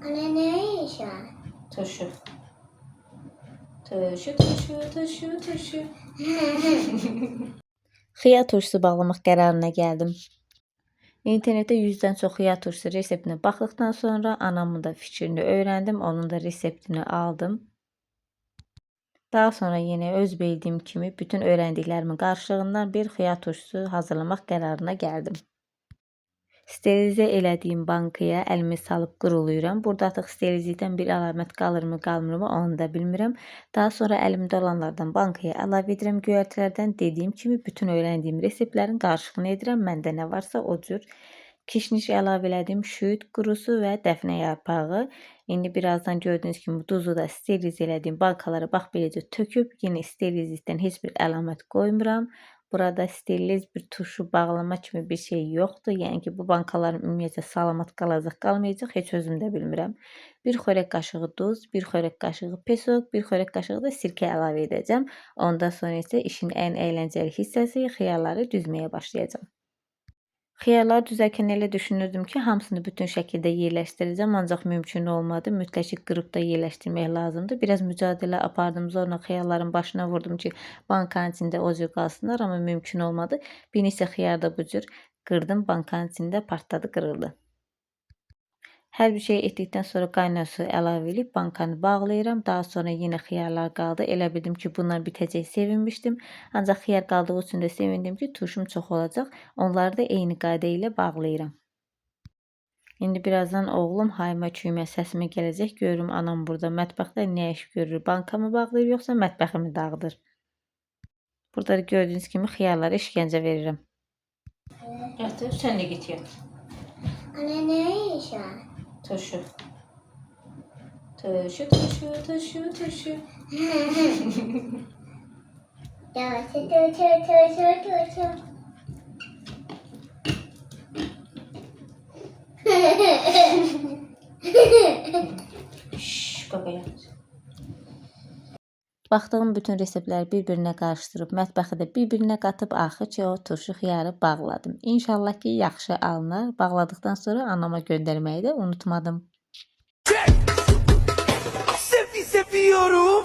Anne ne iş var? Turşu. Turşu. Xiyar turşusu bağlamaq qərarına gəldim. İnternetdə 100-dən çox xiyar turşusu reseptinə baxdıqdan sonra anamın da fikrini öyrəndim, onun da reseptini aldım. Daha sonra yenə öz bildiyim kimi bütün öyrəndiklərimin qarşılığından bir xiyar turşusu hazırlamaq qərarına gəldim. Sterilizə elədiyim bankaya əlimi salıb quruluyuram. Burada artıq sterilizlikdən bir əlamət qalırmı, qalmırmı onu da bilmirəm. Daha sonra əlimdə olanlardan bankaya əlavə edirəm göyərtilərdən. Dediyim kimi bütün öyrəndiyim reseptlərin qarşılığını edirəm. Məndə nə varsa o cür. Kişniş əlavə elədim, şüyüd qurusu və dəfnə yarpağı. İndi birazdan gördüyünüz kimi duzu da steriliz elədiyim bankalara bax beləcə töküb, yenə sterilizlikdən heç bir əlamət qoymuram. Burada steriliz bir turşu bağlama kimi bir şey yoxdur. Yəni ki, bu bankaların ümumiyyətlə salamat qalacaq, qalmayacaq, heç özüm də bilmirəm. Bir xörək qaşığı duz, bir xörək qaşığı pesok, bir xörək qaşığı da sirkə əlavə edəcəm. Ondan sonra isə işin ən əyləncəli hissəsi xiyarları düzməyə başlayacağam. Xiyarları düzərkən elə düşünürdüm ki, hamısını bütün şəkildə yerləşdirəcəm, ancaq mümkün olmadı. Mütləq qırıb da yerləşdirmək lazımdır. Biraz mücadilə apardım, zorla xiyarların başına vurdum ki, bankanın içində o cür qalsınlar, amma mümkün olmadı. Bir neçə xiyar da bu cür qırdım, bankanın içində partladı, qırıldı. Hər bir şey etdikdən sonra qaynar su əlavə edib bankanı bağlayıram. Daha sonra yenə xiyarlar qaldı. Elə bildim ki, bunlar bitəcək, sevinmişdim. Ancaq xiyar qaldığı üçün də sevindim ki, turşum çox olacaq. Onları da eyni qayda ilə bağlayıram. İndi birazdan oğlum hayma küymə səsimə gələcək. Görürüm anam burada mətbəxdə nə iş görür? Bankamı bağlayır yoxsa mətbəximi dağıdır? Burada gördüyünüz kimi xiyarlara işgəncə verirəm. Yatır, sən də git yat. Anne ne iş var? Turşu. Turşu. Turşu. Şşş, baba yat. Baxdığım bütün reseptləri bir-birinə qarışdırıb, mətbəxi də bir-birinə qatıb, axır ki, o turşu xiyarı bağladım. İnşallah ki, yaxşı alınar. Bağladıqdan sonra anama göndərməyi də unutmadım. Seviyorum.